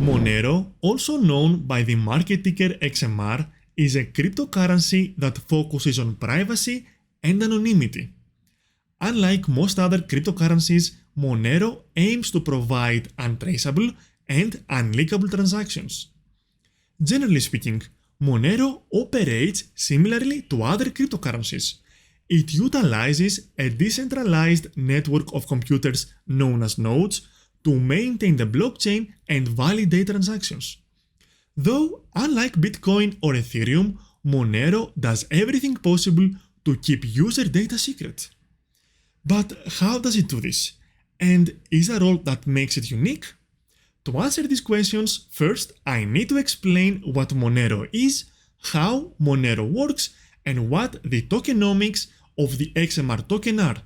Monero, also known by the market ticker XMR, is a cryptocurrency that focuses on privacy and anonymity. Unlike most other cryptocurrencies, Monero aims to provide untraceable and unleakable transactions. Generally speaking, Monero operates similarly to other cryptocurrencies. It utilizes a decentralized network of computers known as nodes to maintain the blockchain and validate transactions. Though, unlike Bitcoin or Ethereum, Monero does everything possible to keep user data secret. But how does it do this? And is there a role that makes it unique? To answer these questions, first I need to explain what Monero is, how Monero works, and what the tokenomics of the XMR token are.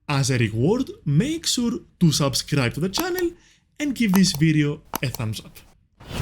As a reward, make sure to subscribe to the channel and give this video a thumbs up.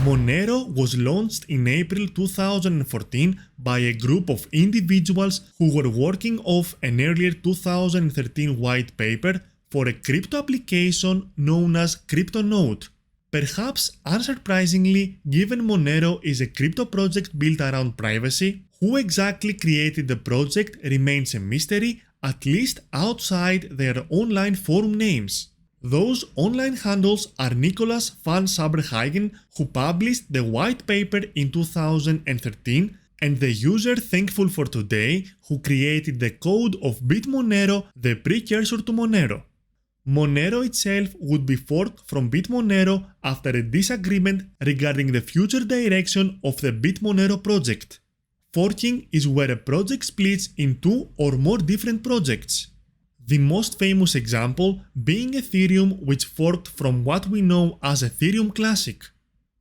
Monero was launched in April 2014 by a group of individuals who were working off an earlier 2013 white paper for a crypto application known as CryptoNote. Perhaps unsurprisingly, given Monero is a crypto project built around privacy, who exactly created the project remains a mystery, at least outside their online forum names. Those online handles are Nicolas van Saberhagen, who published the white paper in 2013, and the user Thankful for Today, who created the code of BitMonero, the precursor to Monero. Monero itself would be forked from BitMonero after a disagreement regarding the future direction of the BitMonero project. Forking is where a project splits in two or more different projects. The most famous example being Ethereum, which forked from what we know as Ethereum Classic.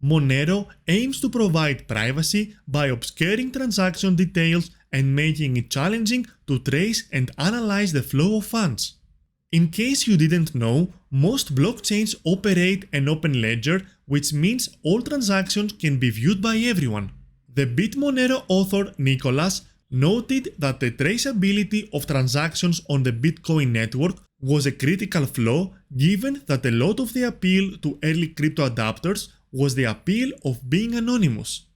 Monero aims to provide privacy by obscuring transaction details and making it challenging to trace and analyze the flow of funds. In case you didn't know, most blockchains operate an open ledger, which means all transactions can be viewed by everyone. The BitMonero author Nicolas noted that the traceability of transactions on the Bitcoin network was a critical flaw, given that a lot of the appeal to early crypto adopters was the appeal of being anonymous.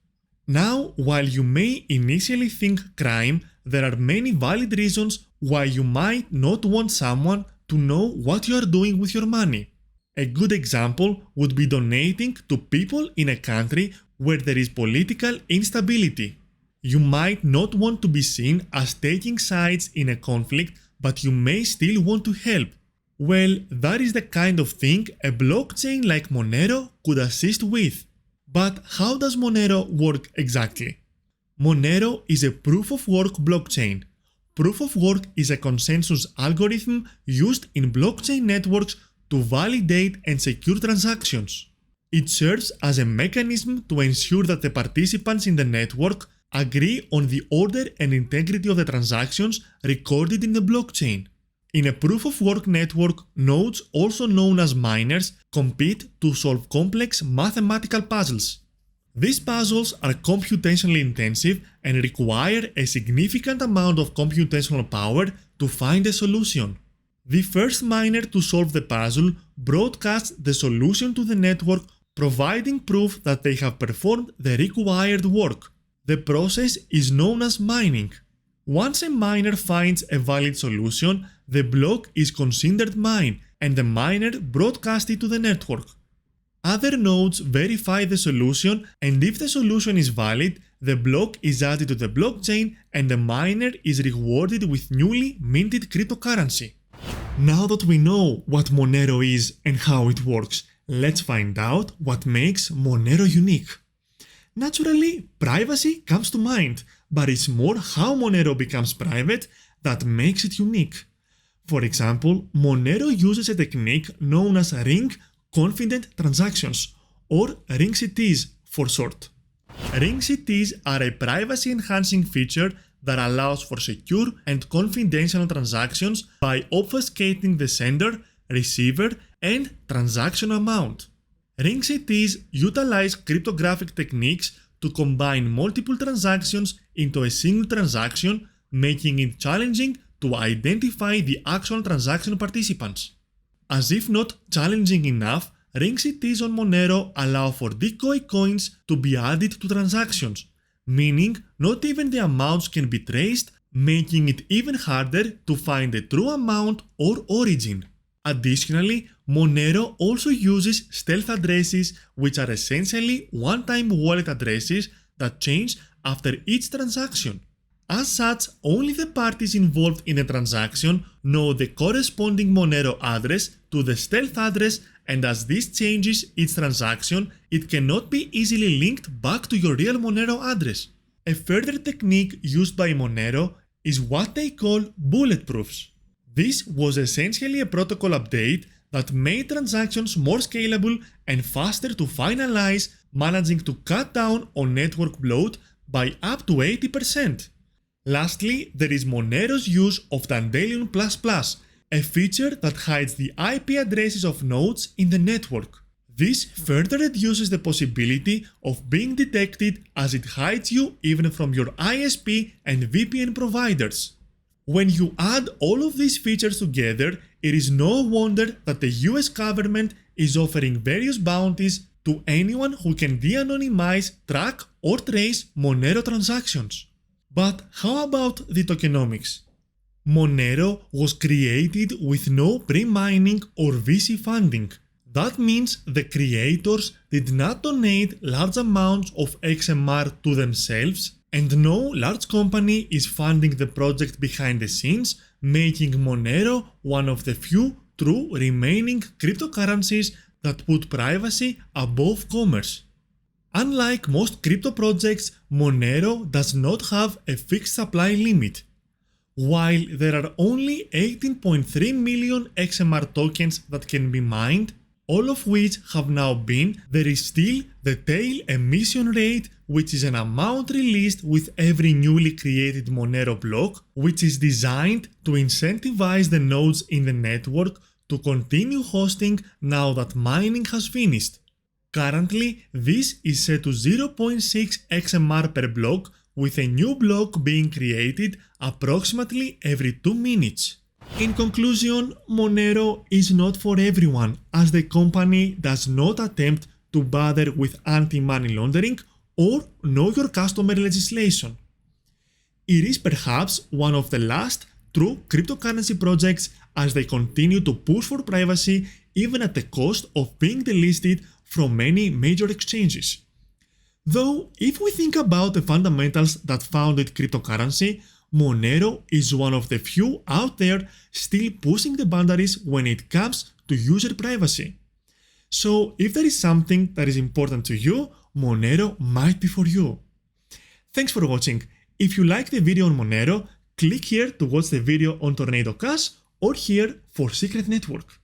Now, while you may initially think crime, there are many valid reasons why you might not want someone to know what you are doing with your money. A good example would be donating to people in a country where there is political instability. You might not want to be seen as taking sides in a conflict, but you may still want to help. Well, that is the kind of thing a blockchain like Monero could assist with. But how does Monero work exactly? Monero is a proof-of-work blockchain. Proof-of-work is a consensus algorithm used in blockchain networks to validate and secure transactions. It serves as a mechanism to ensure that the participants in the network agree on the order and integrity of the transactions recorded in the blockchain. In a proof-of-work network, nodes, also known as miners, compete to solve complex mathematical puzzles. These puzzles are computationally intensive and require a significant amount of computational power to find a solution. The first miner to solve the puzzle broadcasts the solution to the network, providing proof that they have performed the required work. The process is known as mining. Once a miner finds a valid solution, the block is considered mined and the miner broadcasts it to the network. Other nodes verify the solution, and if the solution is valid, the block is added to the blockchain and the miner is rewarded with newly minted cryptocurrency. Now that we know what Monero is and how it works, let's find out what makes Monero unique. Naturally, privacy comes to mind, but it's more how Monero becomes private that makes it unique. For example, Monero uses a technique known as ring confident transactions, or ring CTs for short. Ring CTs are a privacy-enhancing feature that allows for secure and confidential transactions by obfuscating the sender, receiver, and transaction amount. Ring CTs utilize cryptographic techniques to combine multiple transactions into a single transaction, making it challenging to identify the actual transaction participants. As if not challenging enough, rings it is on Monero allow for decoy coins to be added to transactions, meaning not even the amounts can be traced, making it even harder to find the true amount or origin. Additionally, Monero also uses stealth addresses, which are essentially one-time wallet addresses that change after each transaction. As such, only the parties involved in a transaction know the corresponding Monero address to the stealth address, and as this changes each transaction, it cannot be easily linked back to your real Monero address. A further technique used by Monero is what they call bulletproofs. This was essentially a protocol update that made transactions more scalable and faster to finalize, managing to cut down on network bloat by up to 80%. Lastly, there is Monero's use of Dandelion++, a feature that hides the IP addresses of nodes in the network. This further reduces the possibility of being detected as it hides you even from your ISP and VPN providers. When you add all of these features together, it is no wonder that the US government is offering various bounties to anyone who can de-anonymize, track or trace Monero transactions. But how about the tokenomics? Monero was created with no pre-mining or VC funding. That means the creators did not donate large amounts of XMR to themselves, and no large company is funding the project behind the scenes, making Monero one of the few true remaining cryptocurrencies that put privacy above commerce. Unlike most crypto projects, Monero does not have a fixed supply limit. While there are only 18.3 million XMR tokens that can be mined, all of which have now been, there is still the tail emission rate, which is an amount released with every newly created Monero block, which is designed to incentivize the nodes in the network to continue hosting now that mining has finished. Currently, this is set to 0.6 XMR per block, with a new block being created approximately every 2 minutes. In conclusion, Monero is not for everyone, as the company does not attempt to bother with anti-money laundering or know your customer legislation. It is perhaps one of the last true cryptocurrency projects, as they continue to push for privacy even at the cost of being delisted from many major exchanges. Though, if we think about the fundamentals that founded cryptocurrency, Monero is one of the few out there still pushing the boundaries when it comes to user privacy. So, if there is something that is important to you, Monero might be for you. Thanks for watching. If you like the video on Monero, click here to watch the video on Tornado Cash or here for Secret Network.